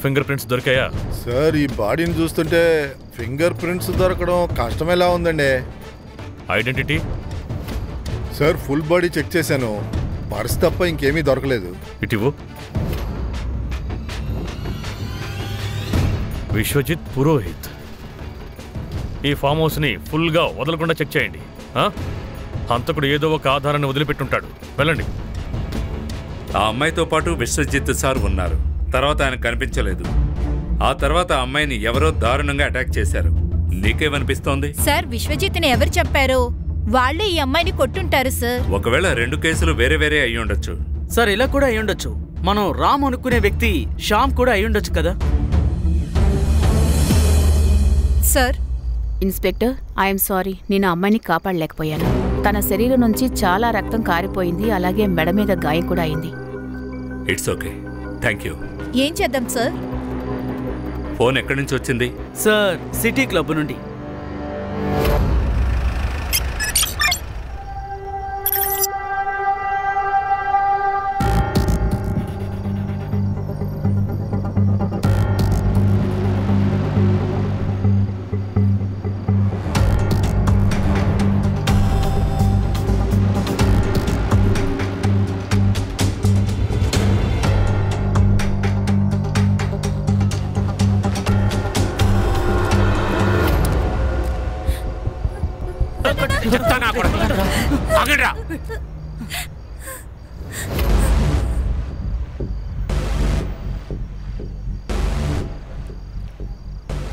Finger prints దొరికాయా? Sir ఈ బాడీని చూస్తుంటే ఫింగర్ ప్రింట్స్ దొరకడం కష్టం ఎలా ఉందండి. Identity? Sir full body check చేశాను, పర్స్ తప్ప ఇంకేమీ దొరకలేదు. ఇటివు. విశ్వజిత్ పురోహిత్. ఈ ఫామ్ హౌస్ని ఫుల్గా వదలకుండా చెక్ చేయండి. హంతకుడు ఏదో ఒక ఆధారాన్ని వదిలిపెట్టుంటాడు. వెళ్ళండి. ఆ అమ్మాయితో పాటు విశ్వజిత్ సార్ ఉన్నారు. తర్వాత ఆయన కనిపించలేదు. ఆ తర్వాత ఆ అమ్మాయిని ఎవరో దారుణంగా అటాక్ చేశారు. నీకేమనిపిస్తోంది? సార్ విశ్వజిత్ని ఎవరు చెప్పారో వాళ్ళే ఈ అమ్మాయిని కొట్టుంటారు సార్. ఒకవేళ 2 కేసులు వేరే వేరే అయి ఉండొచ్చు సార్. ఇలా కూడా అయి ఉండొచ్చు. మనం రామ్ అనుకునే వ్యక్తి శ్యామ్ కూడా అయి ఉండొచ్చు కదా సార్. ఇన్స్పెక్టర్, ఐఎమ్ సారీ, నేను అమ్మాయిని కాపాడలేకపోయాను. తన శరీరం నుంచి చాలా రక్తం కారిపోయింది, అలాగే మెడ మీద గాయం కూడా అయింది. It's okay, thank you. ఏం చేద్దాం సార్? ఫోన్ ఎక్కడి నుంచి వచ్చింది? సార్ సిటీ క్లబ్ నుండి.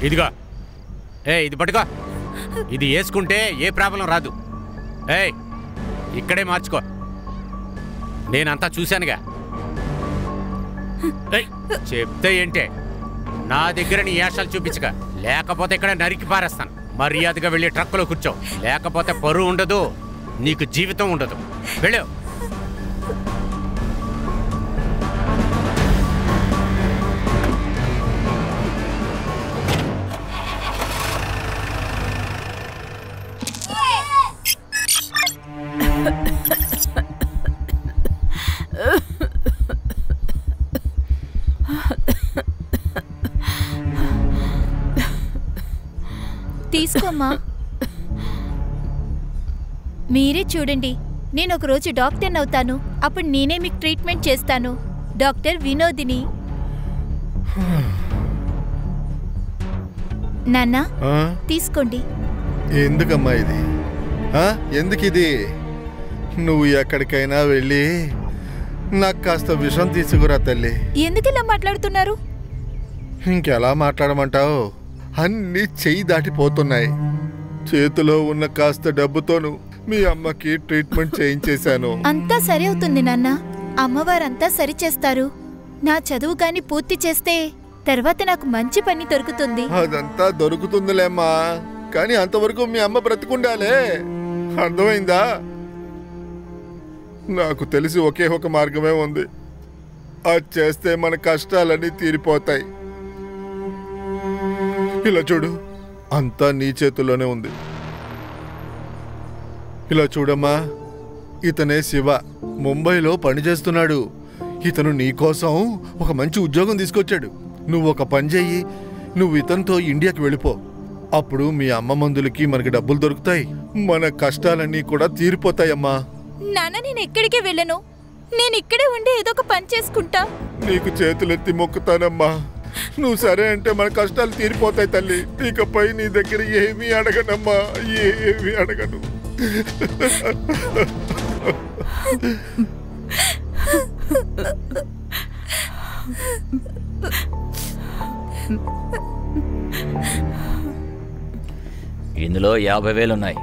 ఇదిగా ఇది పట్టుకో. ఇది వేసుకుంటే ఏ ప్రాబ్లం రాదు. ఇక్కడే మార్చుకో. నేనంతా చూశానుగా. చెప్తే ఏంటే, నా దగ్గర నీ యాషాలు చూపించక, లేకపోతే ఇక్కడ నరికి పారేస్తాను. మర్యాదగా వెళ్ళి ట్రక్కులో కూర్చో, లేకపోతే పరువు ఉండదు, నీకు జీవితం ఉండదు. వెళ్ళు. తీసుకోమ్మా. మీరే చూడండి, నేను ఒకరోజు డాక్టర్ని అవుతాను. అప్పుడు నేనే మీకు ట్రీట్మెంట్ చేస్తాను. డాక్టర్ వినోదిని. నాన్న తీసుకోండి. ఎందుకమ్మా ఇది? ఎందుకు ఇది? నువ్వు ఎక్కడికైనా వెళ్ళి నాకు కాస్త విషం తీసుకురా తల్లి. ఎందుకు ఇలా మాట్లాడుతున్నారు? ఇంకెలా మాట్లాడమంటావు? అన్నీ చెయ్యి దాటిపోతున్నాయి. చేతిలో ఉన్న కాస్త డబ్బుతోను మీ అమ్మకి ట్రీట్మెంట్ చేయించేశాను. అంతా సరి అవుతుంది నాన్న. అమ్మవారంతా సరి చేస్తారు. నా చదువు గాని పూర్తి చేస్తే తర్వాత నాకు మంచి పని దొరుకుతుంది. అదంతా దొరుకుతుందిలేమ్మా, కానీ అంతవరకు మీ అమ్మ బ్రతికుండాలే. అర్థమైందా? నాకు తెలిసి ఒకే ఒక మార్గమే ఉంది. అది చేస్తే మన కష్టాలన్నీ తీరిపోతాయి. ఇలా చూడు, అంతా నీ చేతుల్లోనే ఉంది. ఇలా చూడమ్మా, ఇతనే శివ, ముంబైలో పనిచేస్తున్నాడు. ఇతను నీకోసం ఒక మంచి ఉద్యోగం తీసుకొచ్చాడు. నువ్వు ఒక పని చెయ్యి, నువ్వు ఇతనితో ఇండియాకి వెళ్ళిపో. అప్పుడు మీ అమ్మ మందులకి మనకి డబ్బులు దొరుకుతాయి, మన కష్టాలన్నీ కూడా తీరిపోతాయమ్మా. నాన్న, నేను ఎక్కడికి వెళ్ళను. నేను ఇక్కడే ఉండి ఏదో ఒక పని చేసుకుంటా. నీకు చేతులెత్తి మొక్కుతానమ్మా. నువ్వు సరే అంటే మన కష్టాలు తీరిపోతాయి తల్లి. ఇకపై నీ దగ్గర ఏమీ అడగనమ్మా, ఏమీ అడగను. ఇందులో 50,000 ఉన్నాయి.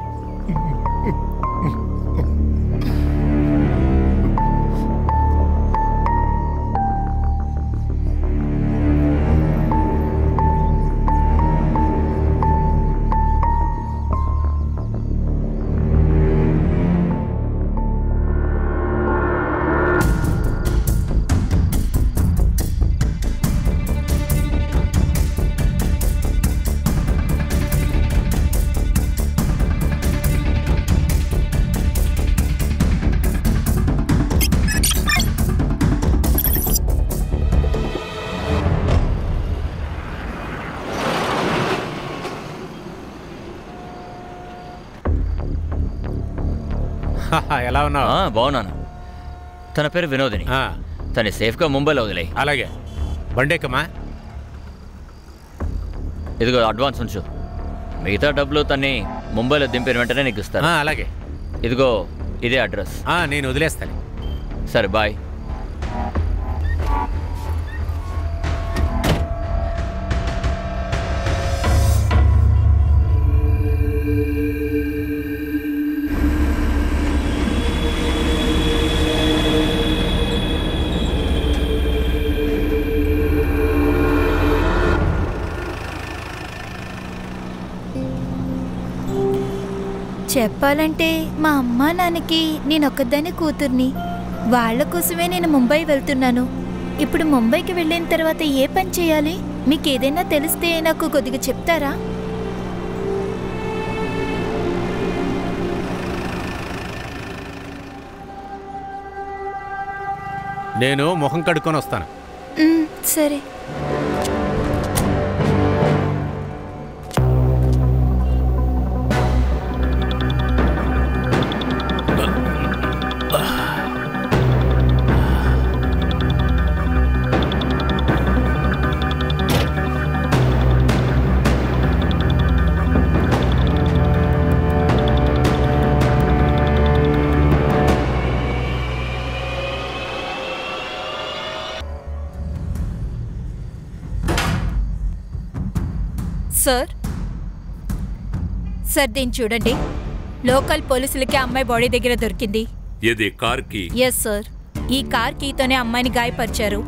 ఎలా ఉన్నావు? బాగున్నాను. తన పేరు వినోదిని. తను సేఫ్గా ముంబైలో వదిలే. అలాగే. బండేకమ్మా. ఇదిగో అడ్వాన్స్ ఉంచు. మిగతా డబ్బులు తన్ని ముంబైలో దింపిన వెంటనే నీకు ఇస్తాను. అలాగే. ఇదిగో ఇదే అడ్రస్. నేను వదిలేస్తాను. సరే బాయ్. చెప్పాలంటే మా అమ్మా నాన్నకి నేనొక్కదాన్ని కూతుర్ని. వాళ్ళ కోసమే నేను ముంబై వెళ్తున్నాను. ఇప్పుడు ముంబైకి వెళ్ళిన తర్వాత ఏ పని చేయాలి? మీకేదైనా తెలిస్తే నాకు కొద్దిగా చెప్తారా? నేను మొహం కడుక్కొని వస్తాను. సరే. సార్ దీన్ని చూడండి. లోకల్ పోలీసులకి అమ్మాయి బాడీ దగ్గర దొరికింది. ఇది కార్ కీ? Yes sir. ఈ కార్ కీతోనే అమ్మాయిని గాయపరిచారు.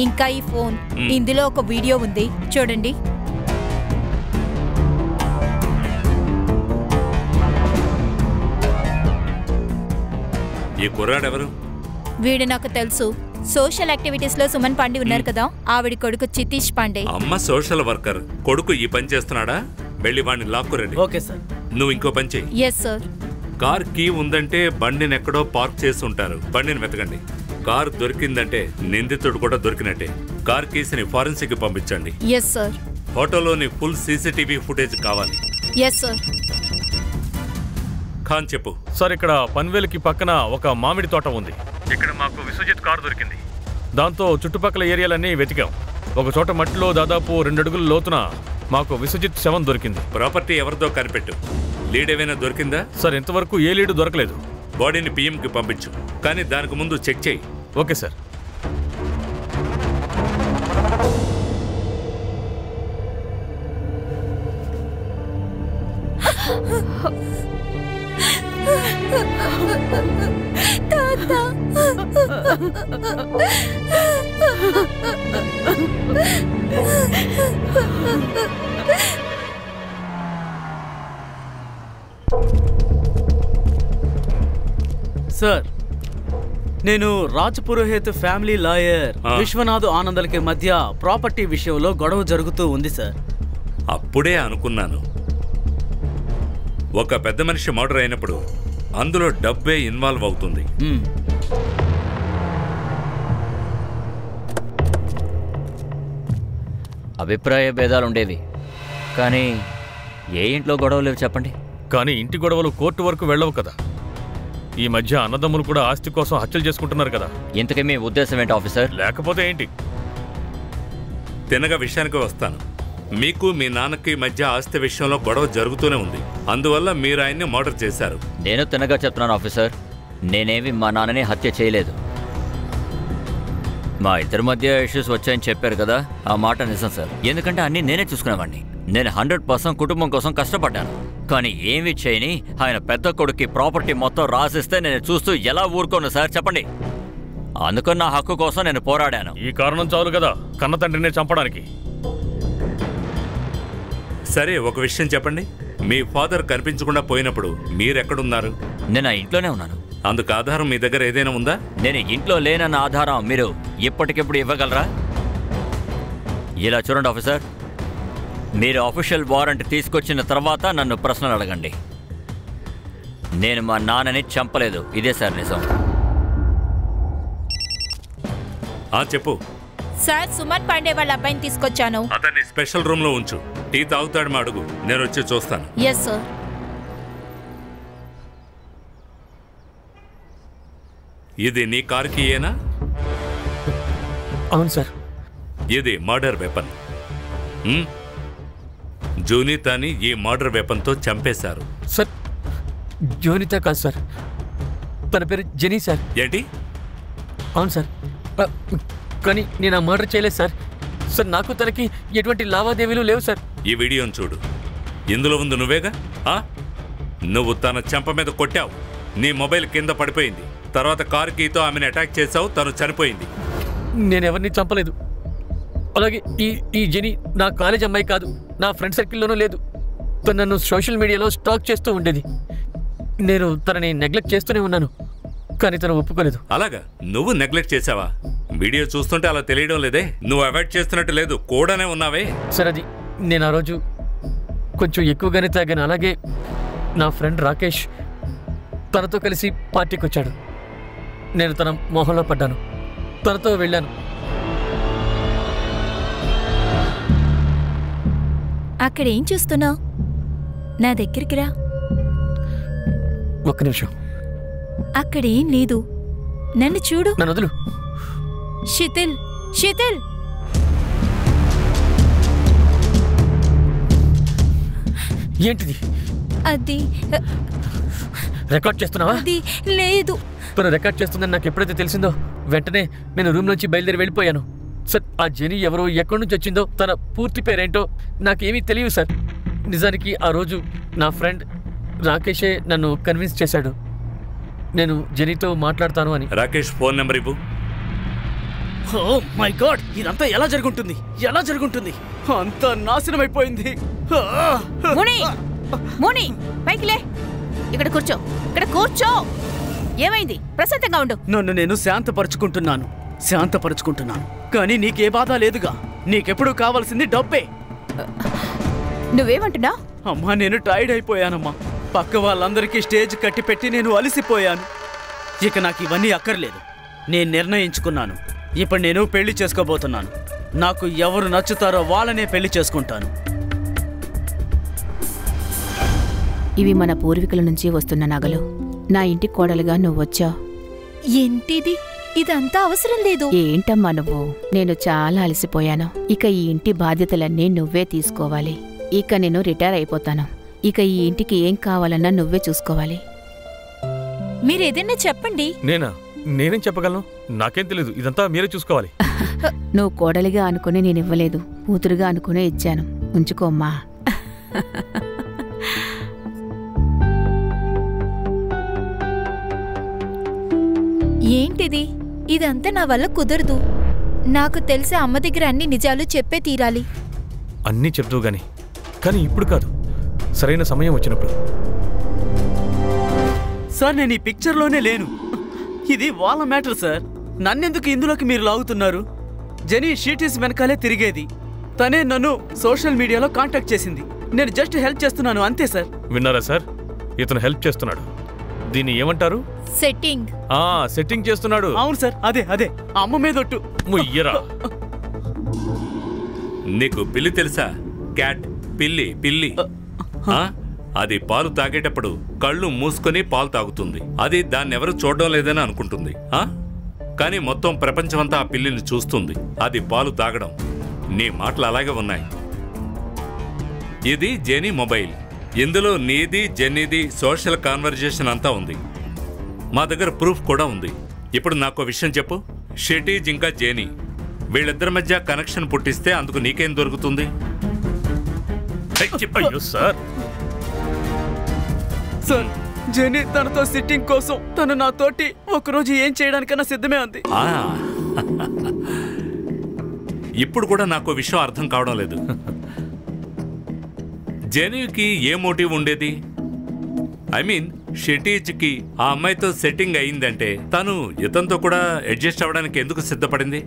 ఇంకా ఈ ఫోన్, ఇందులో ఒక వీడియో ఉంది చూడండి. ఈ కుర్రాడెవరు? వీడు నాకు తెలుసు. సోషల్ యాక్టివిటీస్ లో సుమన్ పాండే ఉన్నారు కదా, ఆవిడ కొడుకు చితీష్ పాండే. అమ్మ సోషల్ వర్కర్, కొడుకు ఈ పని చేస్తున్నాడా? వెళ్ళి వాడిని లాక్కురండి. Okay sir. నువ్వు ఇంకో పని చెయ్యి. Yes sir. కార్ కీ ఉందంటే బండిని ఎక్కడో పార్క్ చేసి ఉంటారు. బండిని వెతకండి. కార్ దొరికిందంటే నిందితుడు కూడా దొరికినట్టే. కార్ కీస్ని ఫారెన్సిక్ పంపించండి. Yes sir. ఫోటోలోని ఫుల్ సీసీటీవీ ఫుటేజ్ కావాలి. Yes sir. ఖాన్ చెప్పు. సార్, ఇక్కడ పన్వేలుకి పక్కన ఒక మామిడి తోట ఉంది. ఇక్కడ మాకు విశ్వజిత్ కారు దొరికింది. దాంతో చుట్టుపక్కల ఏరియాలన్నీ వెతికాం. ఒక చోట మట్టిలో దాదాపు 2 అడుగుల లోతున మాకు విశ్వజిత్ శవం దొరికింది. ప్రాపర్టీ ఎవరిదో కనిపెట్టు. లీడ్ ఏమైనా దొరికిందా? సార్, ఇంతవరకు ఏ లీడు దొరకలేదు. బాడీని పిఎంకి పంపించు, కానీ దానికి ముందు చెక్ చేయి. Okay sir. సార్, నేను రాజ్ పురోహిత్ ఫ్యామిలీ లాయర్ విశ్వనాథ్ ఆనందలకి మధ్య ప్రాపర్టీ విషయంలో గొడవ జరుగుతూ ఉంది సార్. అప్పుడే అనుకున్నాను. ఒక పెద్ద మనిషి మర్డర్ అయినప్పుడు అందులో డబ్బే ఇన్వాల్వ్ అవుతుంది. అభిప్రాయ భేదాలు ఉండేవి, కానీ ఏ ఇంట్లో గొడవలు లేవు చెప్పండి. కానీ ఇంటి గొడవలు కోర్టు వరకు వెళ్ళవు కదా. ఈ మధ్య అన్నదమ్ములు కూడా ఆస్తి కోసం హత్యలు చేసుకుంటున్నారు కదా. ఇంతకీ మీ ఉద్దేశం ఏంటి ఆఫీసర్? లేకపోతే ఏంటి? తినగా విషయానికి వస్తాను. మీకు మీ నాన్నకి మధ్య ఆస్తి విషయంలో గొడవ జరుగుతూనే ఉంది. అందువల్ల మీరు ఆయన్ని మర్డర్ చేశారు. నేను తినగా చెప్తున్నాను ఆఫీసర్, నేనేమి మా నాన్నని హత్య చేయలేదు. మా ఇద్దరి మధ్య ఇష్యూస్ వచ్చాయని చెప్పారు కదా, ఆ మాట నిజం సార్. ఎందుకంటే అన్నీ నేనే చూసుకునేవాడిని. నేను 100% కుటుంబం కోసం కష్టపడ్డాను. కానీ ఏమీ చేయని ఆయన పెద్ద కొడుక్కి ప్రాపర్టీ మొత్తం రాసిస్తే నేను చూస్తూ ఎలా ఊరుకోను సార్ చెప్పండి. అందుకని నా హక్కు కోసం నేను పోరాడాను. ఈ కారణం చాలు కదా కన్న తండ్రిని చంపడానికి. సరే, ఒక విషయం చెప్పండి. మీ ఫాదర్ కనిపించకుండా పోయినప్పుడు మీరెక్కడున్నారు? నేను ఆ ఇంట్లోనే ఉన్నాను. అందుకు ఆధారం మీ దగ్గర ఏదైనా ఉందా? నేను ఇంట్లో లేనన్న ఆధారం మీరు ఇప్పటికిప్పుడు ఇవ్వగలరా? ఇలా చూడండి ఆఫీసర్, మీరు అఫీషియల్ వారెంట్ తీసుకొచ్చిన తర్వాత నన్ను ప్రశ్నలు అడగండి. నేను మా నాన్నని చంపలేదు, ఇదే సార్ నిజం. చెప్పు. సార్, సుమన్ పాండే వాళ్ళ అబ్బాయిని తీసుకొచ్చాను. అతన్ని స్పెషల్ రూమ్ లో ఉంచు. టీ తాగుతాడు మా అడుగు, నేను వచ్చి చూస్తాను. Yes sir. ఇది నీ కారుకి ఏనా? అవును సార్. ఇది మర్డర్ వెపన్. జూనితాని ఈ మర్డర్ వెపన్తో చంపేశారు. సార్ జోనిత కాదు సార్, తన పేరు జెనీ సార్. ఏంటి? అవును సార్, కానీ నేను ఆ మర్డర్ చేయలేదు సార్. సార్ నాకు తనకి ఎటువంటి లావాదేవీలు లేవు సార్. ఈ వీడియోని చూడు, ఇందులో ఉంది నువ్వేగా? నువ్వు తన చెంప మీద కొట్టావు, నీ మొబైల్ కింద పడిపోయింది, తర్వాత కారు కీతో ఆమెను అటాక్ చేసావు, తను చనిపోయింది. నేనెవరిని చంపలేదు. అలాగే ఈ జెనీ నా కాలేజ్ అమ్మాయి కాదు, నా ఫ్రెండ్ సర్కిల్లోనూ లేదు. తను నన్ను సోషల్ మీడియాలో స్టాక్ చేస్తూ ఉండేది. నేను తనని నెగ్లెక్ట్ చేస్తూనే ఉన్నాను, కానీ తను ఒప్పుకోలేదు. అలాగా? నువ్వు నెగ్లెక్ట్ చేసావా? వీడియో చూస్తుంటే అలా తెలియడం లేదే. నువ్వు అవాయిడ్ చేస్తున్నట్టు లేదు, కూడానే ఉన్నావే. సార్ అది నేను ఆ రోజు కొంచెం ఎక్కువగానే తాగాను. అలాగే నా ఫ్రెండ్ రాకేష్ తనతో కలిసి పార్టీకి వచ్చాడు. నేను తన మొహంలో పడ్డాను, తనతో వెళ్ళాను. అక్కడేం చూస్తున్నావు? నా దగ్గరికి రా. ఒక్క నిమిషం. అక్కడేం లేదు, నన్ను చూడు. నన్ను వదులు. శిథిల్, శిథిల్, ఏంటిది? అది రికార్డ్ చేస్తున్నావా? అది లేదు. తను రికార్డ్ చేస్తుందని నాకు ఎప్పుడైతే తెలిసిందో వెంటనే నేను రూమ్ నుంచి బయలుదేరి వెళ్ళిపోయాను. సార్ ఆ జెనీ ఎవరో, ఎక్కడి నుంచి వచ్చిందో, తన పూర్తి పేరేంటో నాకేమీ తెలియదు సార్. నిజానికి ఆ రోజు నా ఫ్రెండ్ రాకేషే నన్ను కన్విన్స్ చేశాడు నేను జెనీతో మాట్లాడతాను అని. రాకేష్ ఫోన్ నెంబర్ ఇవ్వు. ఓ మై గాడ్, ఇదంతా ఎలా జరుగుతుంది? ఎలా జరుగుతుంది? అంతా నాశనం అయిపోయింది. ముని, ముని పైకి లే. ఇక్కడ కూర్చో, ఇక్కడ కూర్చో. ఏమైంది? ప్రశాంతంగా ఉండు. నన్ను నేను శాంతపరుచుకుంటున్నాను, శాంతపరుచుకుంటున్నాను. కానీ నీకే బాధ లేదుగా. నీకెప్పుడు కావాల్సింది డబ్బే. నువ్వేమంటున్నా? అమ్మా నేను టైర్డ్ అయిపోయానమ్మా. పక్క వాళ్ళందరికీ స్టేజ్ కట్టి పెట్టి నేను అలసిపోయాను. ఇక నాకు ఇవన్నీ అక్కర్లేదు. నేను నిర్ణయించుకున్నాను. ఇప్పుడు నేను పెళ్లి చేసుకోబోతున్నాను. నాకు ఎవరు నచ్చుతారో వాళ్ళనే పెళ్లి చేసుకుంటాను. ఇవి మన పూర్వీకుల నుంచి వస్తున్న నగలు. నా ఇంటి కోడలుగా నువ్వొచ్చావు. ఏంటిది? ఇదంతా అవసరం లేదు. ఏంటమ్మా నువ్వు? నేను చాలా అలసిపోయాను. ఇక ఈ ఇంటి బాధ్యతలన్నీ నువ్వే తీసుకోవాలి. ఇక నేను రిటైర్ అయిపోతాను. ఇక ఈ ఇంటికి ఏం కావాలన్నా నువ్వే చూసుకోవాలి. మీరేదైనా చెప్పండి. నేనేం చెప్పగలను? నాకేం తెలీదు. ఇదంతా మీరే చూసుకోవాలి. నువ్వు కోడలిగా అనుకుని నేను ఇవ్వలేదు, కూతురుగా అనుకునే ఇచ్చాను. ఉంచుకోమ్మా. ఏంటిది? ఇదంతా నా వల్ల కుదరదు. నాకు తెలిసే అమ్మ దగ్గర అన్ని నిజాలు చెప్పే తీరాలి. అన్నీ చెప్తూ గాని, కానీ ఇప్పుడు కాదు, సరైన సమయం వచ్చినప్పుడు. సార్ నేను ఈ పిక్చర్లోనే లేను. ఇది వాళ్ళ మ్యాటర్ సార్. నన్నెందుకు ఇందులోకి మీరు లాగుతున్నారు? జెనీ షీటీస్ వెనకాలే తిరిగేది. తనే నన్ను సోషల్ మీడియాలో కాంటాక్ట్ చేసింది. నేను జస్ట్ హెల్ప్ చేస్తున్నాను అంతే సార్. విన్నారా సార్? ఇతను హెల్ప్ చేస్తున్నాడు. దీన్ని ఏమంటారు? సెట్టింగ్. సెట్టింగ్ చేస్తున్నాడు. అవును సార్, అదే అదే. అమ్మ మీదొట్టు. ముయ్యరా. నీకు పిల్లి తెలుసా? క్యాట్, పిల్లి. పిల్లి అది పాలు తాగేటప్పుడు కళ్ళు మూసుకొని పాలు తాగుతుంది. అది దాన్నెవరూ చూడడం లేదని అనుకుంటుంది. కానీ మొత్తం ప్రపంచమంతా ఆ పిల్లిని చూస్తుంది. అది పాలు తాగడం. నీ మాటలు అలాగే ఉన్నాయి. ఇది జెనీ మొబైల్. ఇందులో నీది జెన్నీది సోషల్ కాన్వర్జేషన్ అంతా ఉంది. మా దగ్గర ప్రూఫ్ కూడా ఉంది. ఇప్పుడు నాకు విషయం చెప్పు. షెటీజ్ ఇంకా జెనీ వీళ్ళిద్దరి మధ్య కనెక్షన్ పుట్టిస్తే అందుకు నీకేం దొరుకుతుంది? సార్ సార్ జెనీ తనతో సిట్టింగ్ కోసం తను నాతోటి ఒకరోజు ఏం చేయడానికన్నా సిద్ధమే ఉంది. ఇప్పుడు కూడా నాకు విషయం అర్థం కావడం లేదు. జెనీకి ఏ మోటివ్ ఉండేది? ఐ మీన్ షెటీజ్కి ఆ అమ్మాయితో సెట్టింగ్ అయిందంటే తను ఇతనితో కూడా అడ్జస్ట్ అవ్వడానికి ఎందుకు సిద్ధపడింది?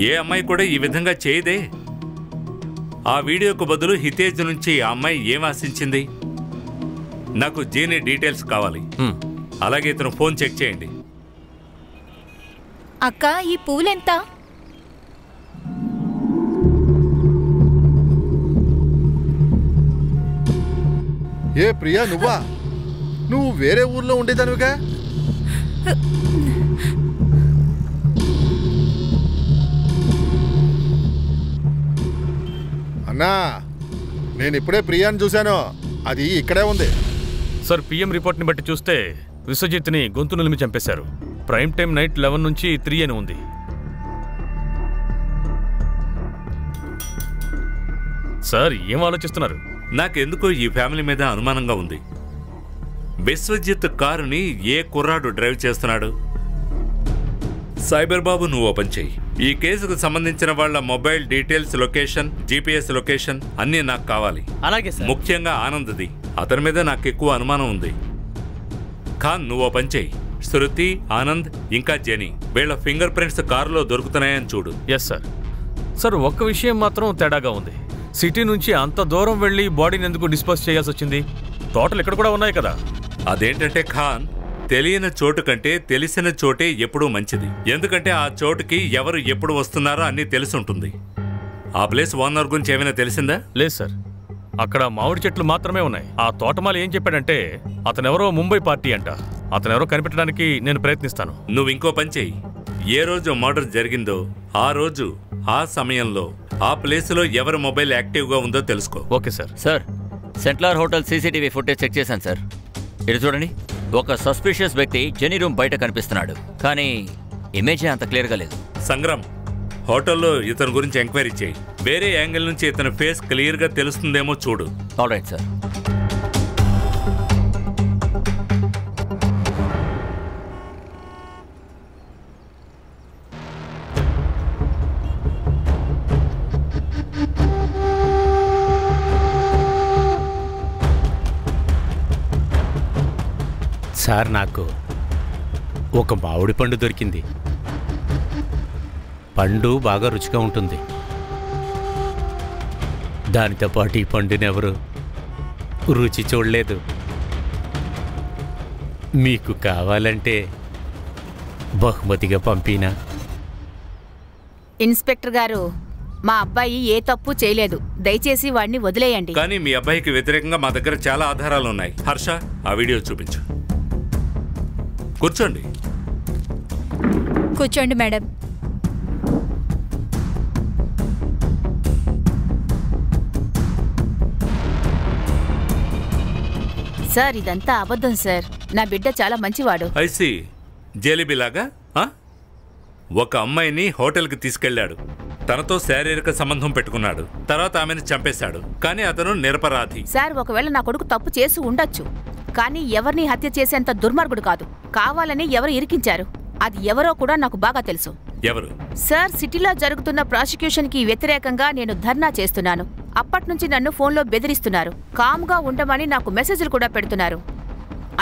ఏ అమ్మాయి కూడా ఈ విధంగా చేయదే. ఆ వీడియోకు బదులు హితేజ్ నుంచి ఆ అమ్మాయి ఏం ఆశించింది? నాకు జెనీ డీటెయిల్స్ కావాలి. అలాగే ఇతను ఫోన్ చెక్ చేయండి. అక్క, ఈ పూలెంత? ఏ ప్రియా, నువ్వా? నువ్వు వేరే ఊర్లో ఉండేదానివిగా? అన్నా, నేను ఇప్పుడే ప్రియాని చూశాను. అది ఇక్కడే ఉంది. సార్, పిఎం రిపోర్ట్ని బట్టి చూస్తే విశ్వజిత్ని గొంతు నిలిమి చంపేశారు. ప్రైమ్ టైం నైట్ 11 నుంచి 3 అని ఉంది. సార్, ఏం ఆలోచిస్తున్నారు? నాకెందుకో ఈ ఫ్యామిలీ మీద అనుమానంగా ఉంది. విశ్వజిత్ కారుని ఏ కుర్రాడు డ్రైవ్ చేస్తున్నాడు? సైబర్ బాబు, నువ్వు ఓపెన్ చెయ్యి. ఈ కేసుకు సంబంధించిన వాళ్ళ mobile details, location, GPS location అన్నీ నాకు కావాలి. అలాగే సార్. ముఖ్యంగా ఆనంద్ది. అతని మీద నాకు ఎక్కువ అనుమానం ఉంది. ఖాన్, నువ్వు ఓపెన్ చెయ్యి. శృతి, ఆనంద్ ఇంకా జెనీ వీళ్ళ ఫింగర్ ప్రింట్స్ కారులో దొరుకుతున్నాయని చూడు. Yes sir. సార్, ఒక్క విషయం మాత్రం తేడాగా ఉంది. సిటీ నుంచి అంత దూరం వెళ్ళి బాడీని ఎందుకు డిస్పోజ్ చేయాల్సి వచ్చింది? తోటలు ఇక్కడ కూడా ఉన్నాయి కదా. అదేంటంటే ఖాన్, తెలియని చోటు కంటే తెలిసిన చోటే ఎప్పుడూ మంచిది. ఎందుకంటే ఆ చోటుకి ఎవరు ఎప్పుడు వస్తున్నారో అన్నీ తెలుసుంటుంది. ఆ ప్లేస్ ఓనర్ గురించి ఏమైనా తెలిసిందా? లేదు సార్, అక్కడ మామిడి చెట్లు మాత్రమే ఉన్నాయి. ఆ తోటమాలి ఏం చెప్పాడంటే అతనెవరో ముంబై పార్టీ అంట. అతనెవరో కనిపెట్టడానికి నేను ప్రయత్నిస్తాను. నువ్వు ఇంకో పని చెయ్యి. ఏ రోజు మర్డర్ జరిగిందో ఆ రోజు ఆ సమయంలో ఆ ప్లేస్లో ఎవరి మొబైల్ యాక్టివ్గా ఉందో తెలుసుకో. Okay sir. Sir, central hotel CCTV footage check చేశాను సార్. ఇది చూడండి, ఒక సస్పిషియస్ వ్యక్తి జెనీ రూమ్ బయట కనిపిస్తున్నాడు, కానీ ఇమేజే అంత క్లియర్గా లేదు. సంగ్రామ్, హోటల్లో ఇతని గురించి ఎంక్వైరీ చేయి. వేరే యాంగిల్ నుంచి ఇతని ఫేస్ క్లియర్గా తెలుస్తుందేమో చూడు. All right sir. సార్, నాకు ఒక మామిడి పండు దొరికింది. పండు బాగా రుచిగా ఉంటుంది. దానితో పాటు ఈ పండుని ఎవరు రుచి చూడలేదు. మీకు కావాలంటే బహుమతిగా పంపినా. ఇన్స్పెక్టర్ గారు, మా అబ్బాయి ఏ తప్పు చేయలేదు. దయచేసి వాడిని వదిలేయండి. కానీ మీ అబ్బాయికి వ్యతిరేకంగా మా దగ్గర చాలా ఆధారాలు ఉన్నాయి. హర్ష, ఆ వీడియో చూపించు. కూర్చోండి. కూర్చోండి మేడం. సార్, ఇదంతా అబద్ధం సార్. నా బిడ్డ చాలా మంచివాడు. ఐసి జేలిబిలాగా ఒక అమ్మాయిని హోటల్కి తీసుకెళ్లాడు. తనతో శారీరక సంబంధం పెట్టుకున్నాడు. తర్వాత ఆమెను చంపేశాడు. కానీ అతను నిరపరాధి. సార్, ఒకవేళ నా కొడుకు తప్పు చేసి ఉండొచ్చు, కానీ ఎవరిని హత్య చేసేంత దుర్మార్గుడు కాదు. కావాలని ఎవరు ఇరికించారు, అది ఎవరో కూడా నాకు బాగా తెలుసు. ఎవరు? సార్, సిటీలో జరుగుతున్న ప్రాసిక్యూషన్కి వ్యతిరేకంగా నేను ధర్నా చేస్తున్నాను. అప్పట్నుంచి నన్ను ఫోన్లో బెదిరిస్తున్నారు. కామ్గా ఉండమని నాకు మెసేజ్లు కూడా పెడుతున్నారు.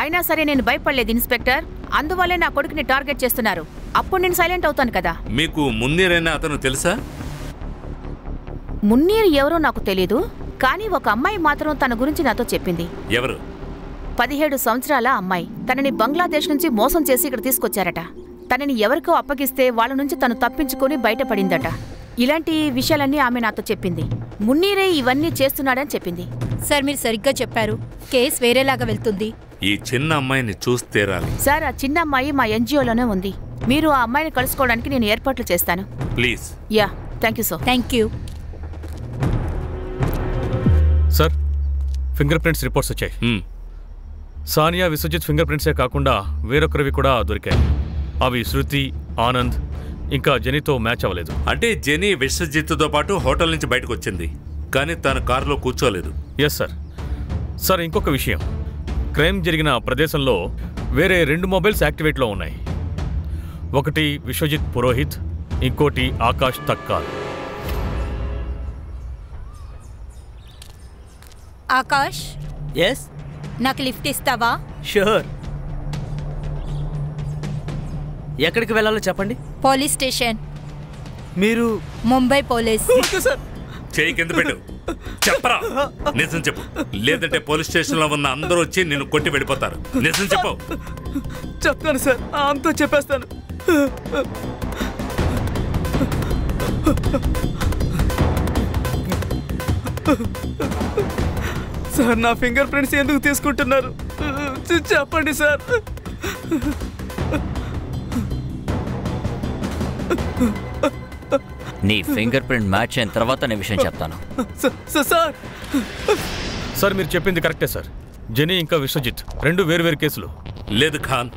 అయినా సరే నేను భయపడలేదు ఇన్స్పెక్టర్. అందువల్లే నా కొడుకుని టార్గెట్ చేస్తున్నారు. అప్పుడు నేను సైలెంట్ అవుతాను కదా. మీకు మున్నీరైనా అతను తెలుసా? మున్నీర్ ఎవరో నాకు తెలీదు, కానీ ఒక అమ్మాయి మాత్రం తన గురించి నాతో చెప్పింది. ఎవరు? 17 సంవత్సరాల అమ్మాయి. తనని బంగ్లాదేశ్ నుంచి మోసం చేసి ఇక్కడ తీసుకొచ్చారట. తనని ఎవరికో అప్పగిస్తే వాళ్ళ నుంచి తను తప్పించుకొని బయటపడిందట. ఇలాంటి విషయాలన్నీ ఆమె నాతో చెప్పింది. మున్నీరే ఇవన్నీ చేస్తున్నాడని చెప్పింది. సార్, మీరు సరిగ్గా చెప్పారు. కేసు వేరేలాగా వెళ్తుంది. ఈ చిన్న అమ్మాయిని చూస్తేరాలి. సార్, ఆ చిన్న అమ్మాయి మా ఎన్జిఓలోనే ఉంది. మీరు ఆ అమ్మాయిని కలుసుకోవడానికి నేను ఏర్పాట్లు చేస్తాను. Please. Yeah, thank you sir. Thank you sir. Finger prints reports వచ్చాయి. సానియా, విశ్వజిత్ ఫింగర్ ప్రింట్సే కాకుండా వేరొకరివి కూడా దొరికాయి. అవి శృతి, ఆనంద్ ఇంకా జెనీతో మ్యాచ్ అవ్వలేదు. అంటే జెనీ విశ్వజిత్తో పాటు హోటల్ నుంచి బయటకు వచ్చింది, కానీ తన కారులో కూర్చోలేదు. Yes sir. సార్, ఇంకొక విషయం, క్రైమ్ జరిగిన ప్రదేశంలో వేరే 2 మొబైల్స్ యాక్టివేట్లో ఉన్నాయి. ఒకటి విశ్వజిత్ పురోహిత్, ఇంకోటి ఆకాష్ తక్కాల్. ఆకాష్, ఎస్, నాకు లిఫ్ట్ ఇస్తావా? షూర్. ఎక్కడికి వెళ్ళాలో చెప్పండి. Police station. మీరు? ముంబై పోలీస్. సార్, చేయి కింద పెట్టు. చెప్పరా, నిజం చెప్పు. లేదంటే పోలీస్ స్టేషన్లో ఉన్న అందరూ వచ్చి నిన్ను కొట్టి వెళ్ళిపోతారు. నిజం చెప్పు. చెప్తాను సార్, అంతా చెప్పేస్తాను. సార్, నా ఫింగర్ ప్రింట్స్ ఎందుకు తీసుకుంటున్నారు? చెప్పండి సార్. నీ ఫింగర్ ప్రింట్ మ్యాచ్ అయిన తర్వాత నేను విషయం చెప్తాను. సార్ సార్ మీరు చెప్పింది కరెక్టే సార్. జెనీ ఇంకా విశ్వజిత్ రెండు వేరువేరు కేసులు. లేదు ఖాన్,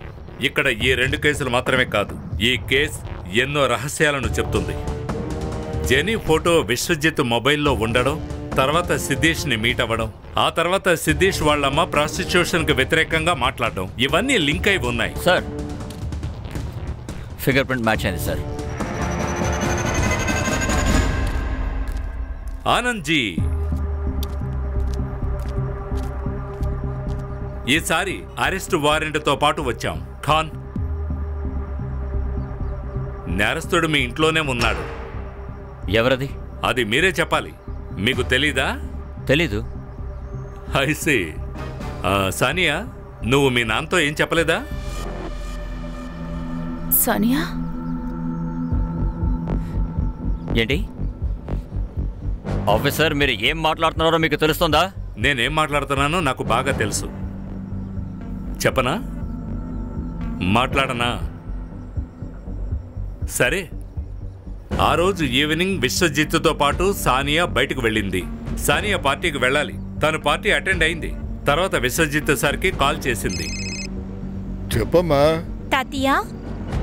ఇక్కడ ఈ 2 కేసులు మాత్రమే కాదు, ఈ కేసు ఎన్నో రహస్యాలను చెప్తుంది. జెనీ ఫోటో విశ్వజిత్ మొబైల్లో ఉండడం, తర్వాత సిద్ధేష్ని మీట్ అవ్వడం, ఆ తర్వాత సిద్ధేష్ వాళ్ళమ్మ ప్రాస్టిట్యూషన్కి వ్యతిరేకంగా మాట్లాడడం, ఇవన్నీ లింక్ అయి ఉన్నాయి. సార్ ఫింగర్ ప్రింట్ మ్యాచ్ అయింది సార్. ఆనంద్ జీ, ఈసారి అరెస్ట్ వారెంట్తో పాటు వచ్చాం. ఖాన్, నేరస్తుడు మీ ఇంట్లోనే ఉన్నాడు. ఎవరది? అది మీరే చెప్పాలి. మీకు తెలీదా? తెలీదు. ఐసీ. సానియా, నువ్వు మీ నాన్నతో ఏం చెప్పలేదా? సానియా ఏంటి ఆఫీసర్, మీరు ఏం మాట్లాడుతున్నారో మీకు తెలుస్తుందా? నేనేం మాట్లాడుతున్నానో నాకు బాగా తెలుసు. చెప్పనా? మాట్లాడనా? సరే. ఆ రోజు ఈవినింగ్ విశ్వజిత్తో పాటు సానియా బయటకు వెళ్ళింది. సానియా పార్టీకి వెళ్ళాలి. తను పార్టీ అటెండ్ అయింది. తర్వాత విశ్వజిత్ సార్కి కాల్ చేసింది. చెప్పమ్మా. తాతయ్య,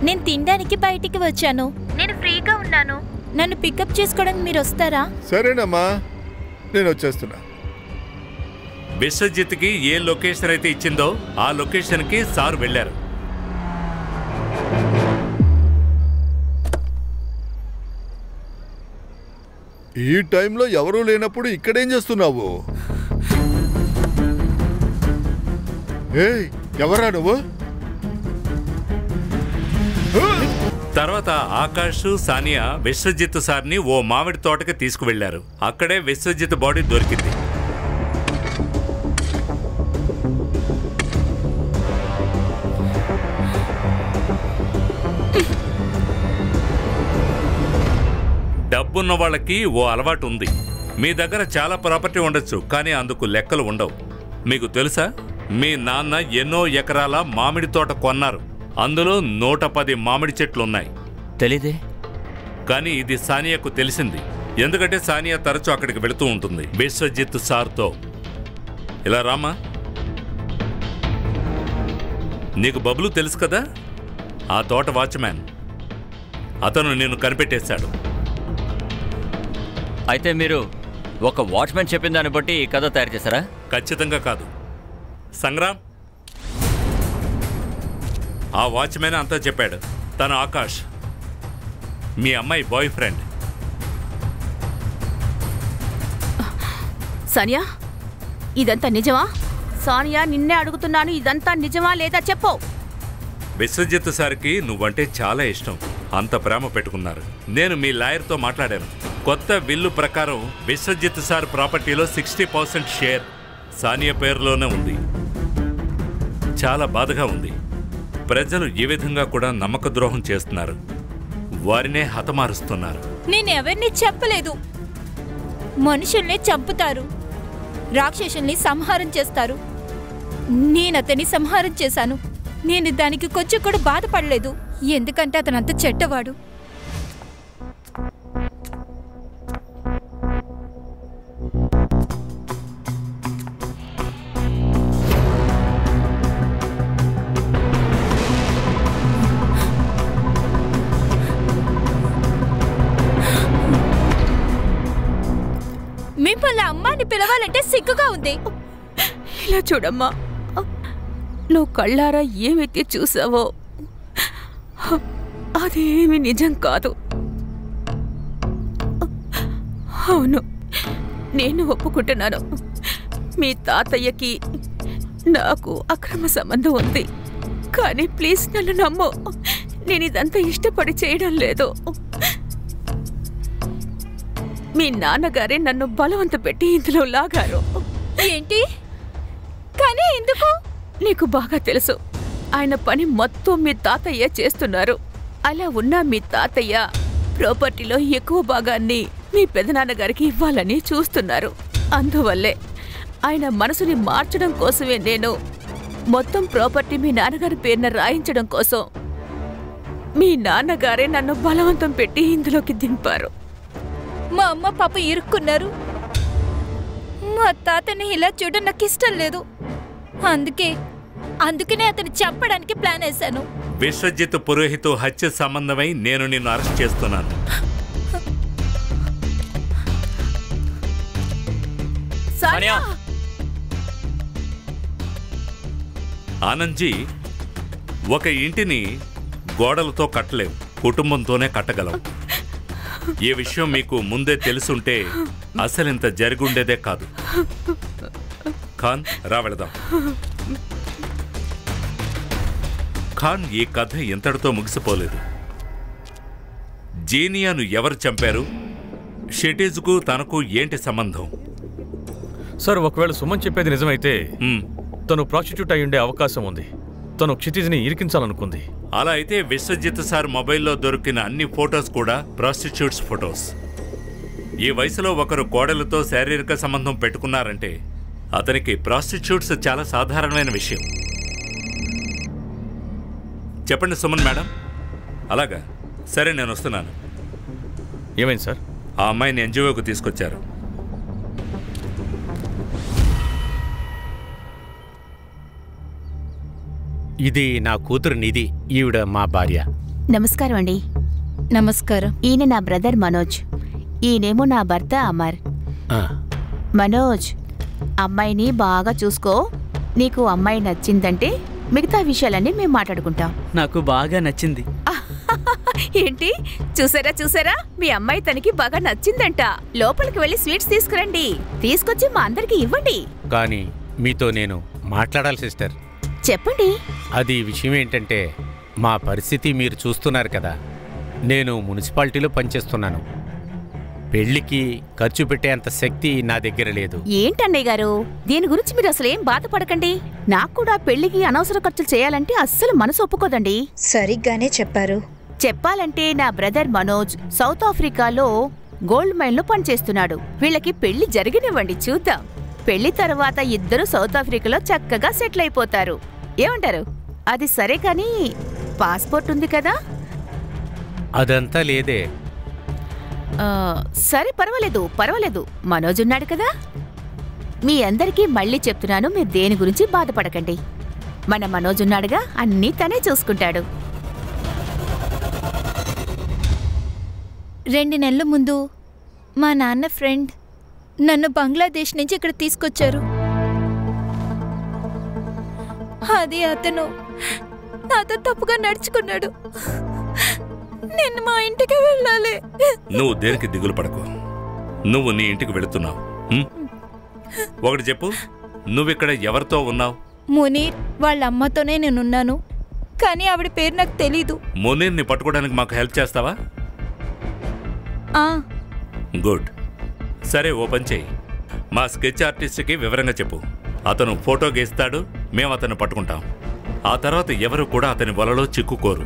నేను తినడానికి బయటికి వచ్చాను. నేను ఫ్రీగా ఉన్నాను. నన్ను పికప్ చేసుకోవడానికి మీరు వస్తారా? సరేనమ్మా, నేను వచ్చేస్తున్నా. విశ్వజిత్కి ఏ లొకేషన్ అయితే ఇచ్చిందో ఆ లొకేషన్కి సార్ వెళ్ళారు. ఈ టైంలో ఎవరూ లేనప్పుడు ఇక్కడేం చేస్తున్నావు? ఏయ్, ఎవరా నువ్వు? తర్వాత ఆకాష్, సానియా విశ్వజిత్ సార్ని ఓ మామిడి తోటకి తీసుకువెళ్లారు. అక్కడే విశ్వజిత్ బాడీ దొరికింది. డబ్బున్న వాళ్ళకి ఓ అలవాటు ఉంది. మీ దగ్గర చాలా ప్రాపర్టీ ఉండొచ్చు, కానీ అందుకు లెక్కలు ఉండవు. మీకు తెలుసా, మీ నాన్న ఎన్నో ఎకరాల మామిడి తోట కొన్నారు. అందులో 110 మామిడి చెట్లున్నాయి. తెలీదే. కానీ ఇది సానియాకు తెలిసింది. ఎందుకంటే సానియా తరచూ అక్కడికి వెళుతూ ఉంటుంది విశ్వజిత్ సార్తో. ఇలా రామా, నీకు బబ్లు తెలుసు కదా, ఆ తోట వాచ్మ్యాన్. అతను నిన్ను కనిపెట్టేశాడు. అయితే మీరు ఒక వాచ్మెన్ చెప్పిన దాన్ని బట్టి ఈ కథ తయారు చేశారా? ఖచ్చితంగా కాదు సంగ్రామ్. ఆ వాచ్మెన్ అంతా చెప్పాడు. తను ఆకాష్, మీ అమ్మాయి బాయ్ ఫ్రెండ్. సానియా, ఇదంతా నిజమా? సానియా, నిన్నే అడుగుతున్నాను, ఇదంతా నిజమా లేదా చెప్పు. విశ్వజిత్ సార్కి నువ్వంటే చాలా ఇష్టం. అంత ప్రేమ పెట్టుకున్నారు. నేను మీ లాయర్తో మాట్లాడాను. కొత్త విల్లు ప్రకారం విశ్వజిత్ సార్ ప్రాపర్టీలో 60% షేర్ సానియా పేరులోనే ఉంది. చాలా బాధగా ఉంది. ప్రజలు ఈ విధంగా కూడా నమ్మక ద్రోహం చేస్తున్నారు. వారినే హతమారుస్తున్నారు. నేనెవరిని చెప్పలేదు. మనుషుల్ని చంపుతారు, రాక్షసుల్ని సంహారం చేస్తారు. నేనతని సంహారం చేశాను. నేను దానికి కొంచెం కూడా బాధపడలేదు, ఎందుకంటే అతనంత చెడ్డవాడు. మిమ్మల్ని అమ్మాని పిలవాలంటే సిగ్గుగా ఉంది. ఇలా చూడమ్మా, నువ్వు కళ్ళారా ఏమైతే చూసావో అదేమి నిజం కాదు. అవును, నేను ఒప్పుకుంటున్నాను. మీ తాతయ్యకి నాకు అక్రమ సంబంధం ఉంది. కానీ ప్లీజ్ నన్ను నమ్ము, నేను ఇదంతా ఇష్టపడి చేయడం లేదు. మీ నాన్నగారే నన్ను బలవంత పెట్టి ఇందులో లాగారు. ఏంటి? కానీ ఎందుకు? నీకు బాగా తెలుసు, ఆయన పని మొత్తం మీ తాతయ్య చేస్తున్నారు. అలా ఉన్నా మీ తాతయ్య ప్రాపర్టీలో ఎక్కువ భాగాన్ని మీ పెదనాన్నగారికి ఇవ్వాలని చూస్తున్నారు. అందువల్లే ఆయన మనసుని మార్చడం కోసమే నేను మొత్తం ప్రాపర్టీ మీ నాన్నగారి పేరున రాయించడం కోసం మీ నాన్నగారే నన్ను బలవంతం పెట్టి ఇందులోకి దింపారు. మా అమ్మ పాప ఇరుక్కున్నారు. మా తాతని ఇలా చూడడం నాకు ఇష్టం లేదు. అందుకనే అతను చంపడానికి ప్లాన్ వేశాను. విశ్వజిత్ పురోహిత్ హత్య సంబంధమై నేను నిన్ను అరెస్ట్ చేస్తున్నాను. సానియా! ఆనంద్జీ, ఒక ఇంటిని గోడలతో కట్టలేవు, కుటుంబంతోనే కట్టగలం. ఈ విషయం మీకు ముందే తెలుసుంటే అసలింత జరుగుండేదే కాదు. ఖాన్, రా వెళదాం. ఖాన్, ఈ కథ ఇంతటితో ముగిసిపోలేదు. జీనియాను ఎవరు చంపారు? షెటీజ్కు తనకు ఏంటి సంబంధం? సార్, ఒకవేళ సుమన్ చెప్పేది నిజమైతే తను ప్రాస్టిట్యూట్ అయి ఉండే అవకాశం ఉంది. తను క్షితిజ్ని ఇరికించాలనుకుంది. అలా అయితే విశ్వజిత్ సార్ మొబైల్లో దొరికిన అన్ని ఫొటోస్ కూడా ప్రాస్టిట్యూట్స్ ఫొటోస్. ఈ వయసులో ఒకరు కోడలతో శారీరక సంబంధం పెట్టుకున్నారంటే అతనికి ప్రాస్టిట్యూట్స్ చాలా సాధారణమైన విషయం. చెప్పండి సుమన్ మేడం. అలాగా, సరే నేను వస్తున్నాను. ఏమైంది సార్? ఆ అమ్మాయిని ఎన్జిఓకు తీసుకొచ్చారు. ఇది నా కూతురు నిధి, ఈవిడ మా భార్య. నమస్కారం అండి. నమస్కారం. ఈయన నా బ్రదర్ మనోజ్, ఈయనేమో నా భర్త అమర్. మనోజ్, అమ్మాయిని బాగా చూసుకో. నీకు అమ్మాయి నచ్చిందంటే మిగతా విషయాలన్నీ మేము మాట్లాడుకుంటాం. నాకు బాగా నచ్చింది. ఏంటి, చూసారా? మీ అమ్మాయి తనకి బాగా నచ్చిందంట. లోపలికి వెళ్ళి స్వీట్స్ తీసుకురండి, తీసుకొచ్చి మా అందరికి ఇవ్వండి. కానీ మీతో నేను మాట్లాడాలి సిస్టర్. చెప్పండి. అది విషయం ఏంటంటే, మా పరిస్థితి మీరు చూస్తున్నారు కదా. నేను మున్సిపాలిటీలో పనిచేస్తున్నాను. పెళ్లికి ఖర్చు పెట్టేంత శక్తి నా దగ్గర లేదు. ఏంటన్నయ్య గారు, దీని గురించి మీరు అసలు ఏం బాధపడకండి. నాకు కూడా పెళ్లికి అనవసర ఖర్చులు చేయాలంటే అస్సలు మనసు ఒప్పుకోదండి. సరిగ్గానే చెప్పారు. చెప్పాలంటే నా బ్రదర్ మనోజ్ సౌత్ ఆఫ్రికాలో గోల్డ్ మైన్లో పనిచేస్తున్నాడు. వీళ్ళకి పెళ్లి జరిగినివ్వండి, చూద్దాం. పెళ్లి తర్వాత ఇద్దరు సౌత్ ఆఫ్రికాలో చక్కగా సెటిల్ అయిపోతారు. ఏమంటారు? అది సరే, కానీ పాస్పోర్ట్ ఉంది కదా? అదంతా లేదే. సరే, పర్వాలేదు. మనోజ్ ఉన్నాడు కదా. మీ అందరికీ మళ్ళీ చెప్తున్నాను, మీరు దేని గురించి బాధపడకండి. మన మనోజ్ ఉన్నాడుగా, అన్నీ తనే చూసుకుంటాడు. 2 నెలల ముందు మా నాన్న ఫ్రెండ్ నన్ను బంగ్లాదేశ్ నుంచి ఇక్కడ తీసుకొచ్చారు. అది అతను నాతో తప్పుగా నడుచుకున్నాడు. నేను మా ఇంటికి వెళ్ళాలి. నువ్వు దేనికి దిగులు పడకు. నువ్వు నీ ఇంటికి వెళుతున్నావు. ఒకటి చెప్పు, నువ్విక్కడ ఎవరితో ఉన్నావు? మునీర్ వాళ్ళ అమ్మతోనే నేనున్నాను, కానీ ఆవిడ పేరు నాకు తెలీదు. మునీర్ని పట్టుకోవడానికి మాకు హెల్ప్ చేస్తావా? గుడ్. సరే, ఓ పని చెయ్యి. మా స్కెచ్ ఆర్టిస్ట్కి వివరంగా చెప్పు. అతను ఫోటో గీస్తాడు, మేము అతను పట్టుకుంటాం. ఆ తర్వాత ఎవరు కూడా అతని వలలో చిక్కుకోరు.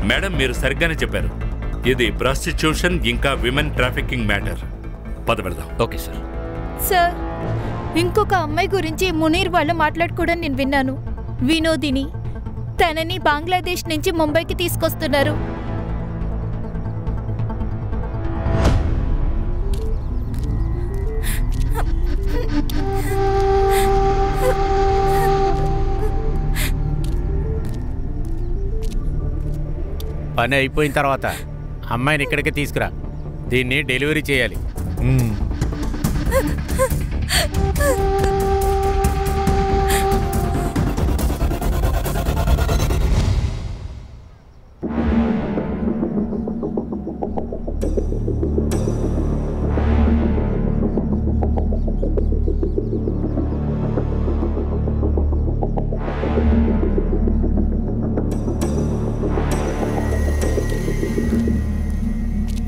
మేడం, మీరు సరిగ్గానే చెప్పారు. ఇది ప్రాస్టిట్యూషన్ ఇంకా విమెన్ ట్రాఫికింగ్ మ్యాటర్. పద వెళ్దాం. Okay sir. సార్, ఇంకొక అమ్మాయి గురించి మునీర్ వాళ్ళు మాట్లాడుకోవడం నేను విన్నాను. వినోదిని. తనని బంగ్లాదేశ్ నుంచి ముంబైకి తీసుకొస్తున్నారు. పని అయిపోయిన తర్వాత అమ్మాయిని ఇక్కడికి తీసుకురా. దీన్ని డెలివరీ చేయాలి.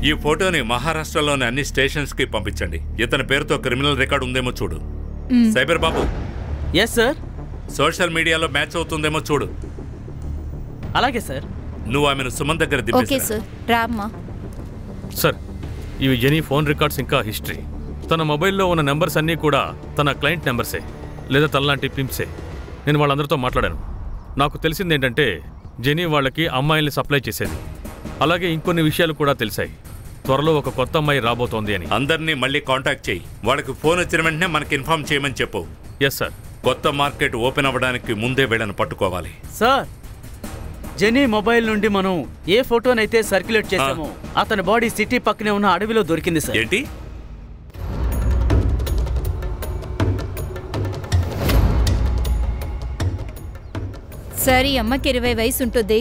ఈ ఫోటోని మహారాష్ట్రలోని అన్ని స్టేషన్స్కి పంపించండి. ఇతని పేరుతో క్రిమినల్ రికార్డు ఉందేమో చూడు. సైబర్ బాబు. Yes sir. సోషల్ మీడియాలో మ్యాచ్ అవుతుందేమో చూడు. అలాగే సార్. నువ్వు ఆమెను సుమన్ దగ్గర ఓకే దింపేసా? సార్. రామ్మా. సార్, ఇవి జెనీ ఫోన్ రికార్డ్స్ ఇంకా హిస్టరీ. తన మొబైల్లో ఉన్న నెంబర్స్ అన్నీ కూడా తన క్లయింట్ నెంబర్సే, లేదా తనలాంటి పింప్సే. నేను వాళ్ళందరితో మాట్లాడాను. నాకు తెలిసింది ఏంటంటే జెనీ వాళ్ళకి అమ్మాయిల్ని సప్లై చేసేది. అలాగే ఇంకొన్ని విషయాలు కూడా తెలిసాయి. త్వరలో ఒక కొత్త అమ్మాయి రాబోతోంది అని. అందరినీ మళ్ళీ కాంటాక్ట్ చేయి. వాళ్ళకి ఫోన్ వచ్చిన వెంటనే మనకి ఇన్ఫార్మ్ చేయమని చెప్పు. Yes sir. కొత్త మార్కెట్ ఓపెన్ అవ్వడానికి ముందే వీళ్ళని పట్టుకోవాలి. సార్, జెనీ మొబైల్ నుండి మనం ఏ ఫోటోనైతే సర్క్యులేట్ చేసామో అతని బాడీ సిటీ పక్కనే ఉన్న అడవిలో దొరికింది సార్. ఏంటి? సార్, ఈ అమ్మకి 20 వయసు ఉంటుంది.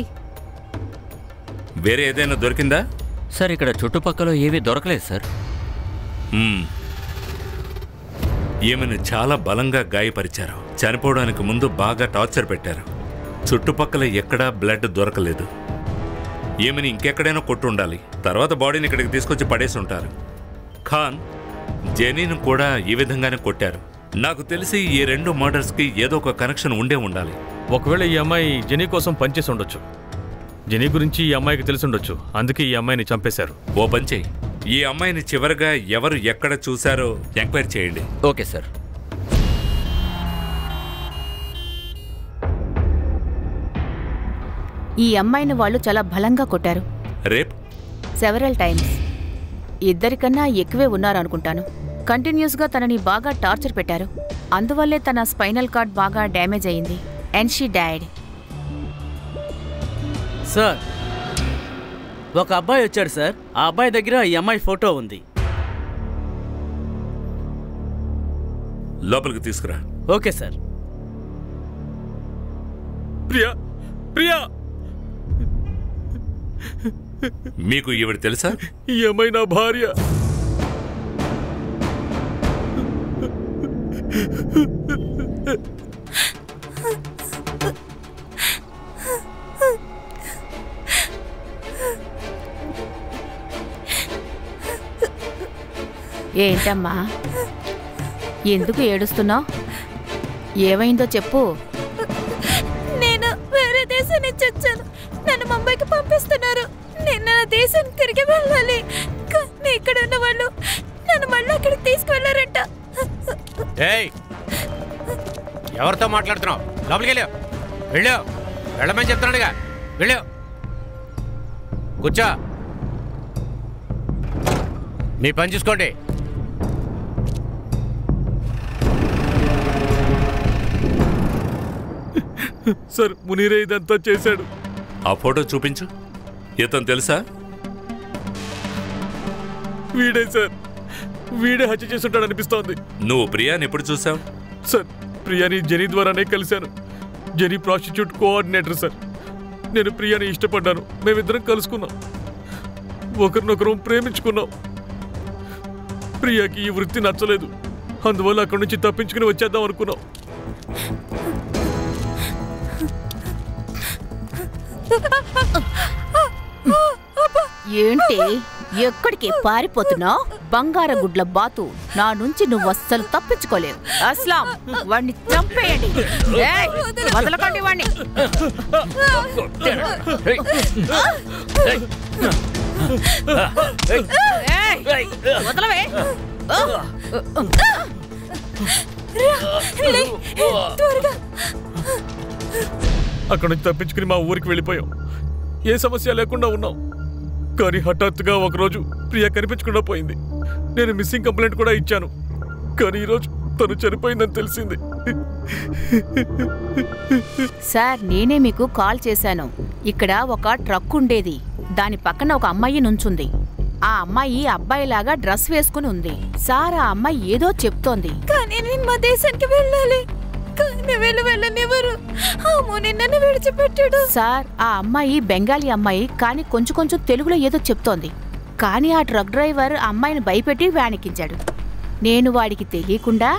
వేరే ఏదైనా దొరికిందా? సార్, ఇక్కడ చుట్టుపక్కల ఏవీ దొరకలేదు సార్. ఈమెను చాలా బలంగా గాయపరిచారు. చనిపోవడానికి ముందు బాగా టార్చర్ పెట్టారు. చుట్టుపక్కల ఎక్కడా బ్లడ్ దొరకలేదు. ఈమెను ఇంకెక్కడైనా కొట్టుండాలి. తర్వాత బాడీని ఇక్కడికి తీసుకొచ్చి పడేసి ఉంటారు. ఖాన్ జెనీని కూడా ఈ విధంగానే కొట్టారు. నాకు తెలిసి ఈ 2 మర్డర్స్కి ఏదో ఒక కనెక్షన్ ఉండే ఉండాలి. ఒకవేళ ఈ అమ్మాయి జెనీ కోసం పనిచేసి ఉండొచ్చు. జెనీ గురించి ఈ అమ్మాయికి తెలిసి ఉండొచ్చు. అందుకే ఈ అమ్మాయిని చంపేశారు. ఓ పని చేయి, ఈ అమ్మాయిని చివరిగా ఎవరు ఎక్కడ చూశారో ఎంక్వైరీ చేయండి. Okay sir. ఈ అమ్మాయిని వాళ్ళు చాలా బలంగా కొట్టారు. Rape several times. ఇద్దరికన్నా ఎక్కువే ఉన్నారనుకుంటాను. కంటిన్యూస్గా తనని బాగా టార్చర్ పెట్టారు. అందువల్లే తన స్పైనల్ కార్డ్ బాగా డ్యామేజ్ అయింది. And she died. సార్, ఒక అబ్బాయి వచ్చాడు సార్. ఆ అబ్బాయి దగ్గర ఈ అమ్మాయి ఫోటో ఉంది. లోపలికి తీసుకురా. Okay sir. ప్రియా, ప్రియా, మీకు ఈవిడ తెలుసా? ఈ అమ్మాయి నా భార్య. ఏంటమ్మా, ఎందుకు ఏడుస్తున్నావు? ఏమైందో చెప్పు. నేను వేరే దేశం నుంచి వచ్చాను. నన్ను ముంబైకి పంపిస్తున్నారు. నేను నా దేశానికి తిరిగి వెళ్ళాలి. కానీ ఇక్కడ ఉన్న వాళ్ళు నన్ను మళ్ళీ అక్కడికి తీసుకువెళ్ళారంట. ఎవరితో మాట్లాడుతున్నావు? లోపలికి వెళ్ళావు. వెళ్ళమని చెప్తున్నాడుగా. వెళ్ళావు. కూర్చో. మీ పని చూసుకోండి. సార్, మునీరే ఇదంతా చేశాడు. ఆ ఫోటో చూపించు. ఇతను తెలుసా? వీడే సార్. వీడే హత్య చేస్తుంటాడు అనిపిస్తోంది. నువ్వు ప్రియాని ఎప్పుడు చూసావు? సార్, ప్రియాని జెనీ ద్వారానే కలిశాను. Jenny prostitute coordinator sir. నేను ప్రియాని ఇష్టపడ్డాను. మేమిద్దరం కలుసుకున్నాం. ఒకరినొకరు ప్రేమించుకున్నాం. ప్రియాకి ఈ వృత్తి నచ్చలేదు. అందువల్ల అక్కడి నుంచి తప్పించుకుని వచ్చేద్దాం అనుకున్నాం. ఏంటి, ఎక్కడికి పారిపోతున్నావు? బంగారగుడ్ల బాతు, నా నుంచి నువ్వు అస్సలు తప్పించుకోలేవు. అస్లాం, వాణ్ణి చంపేయండి. వదలకండి వాణ్ణి. వదలవే. అక్కడి నుంచి తప్పించుకుని మా ఊరికి వెళ్ళిపోయాం. ఏ సమస్య లేకుండా ఉన్నాం. కానీ హఠాత్తుగా ఒకరోజు ప్రియ కనిపించకుండా పోయింది. నేను మిస్సింగ్ కంప్లైంట్ కూడా ఇచ్చాను. కానీ ఈరోజు తను చనిపోయిందని తెలిసింది. సార్, నేనే మీకు కాల్ చేశాను. ఇక్కడ ఒక ట్రక్ ఉండేది. దాని పక్కన ఒక అమ్మాయి నుంచుంది. ఆ అమ్మాయి అబ్బాయిలాగా డ్రెస్ వేసుకుని ఉంది. సార్, ఆ అమ్మాయి ఏదో చెప్తోంది. కానీ నేను మా దేశానికి వెళ్ళాలి. కానీ వెళ్ళనివ్వరు. నన్ను విడిచిపెట్టాడు. సార్, ఆ అమ్మాయి బెంగాలీ అమ్మాయి. కానీ కొంచెం తెలుగులో ఏదో చెప్తోంది. కానీ ఆ ట్రక్ డ్రైవర్ ఆ అమ్మాయిని భయపెట్టి వ్యానికించాడు. నేను వాడికి తెలియకుండా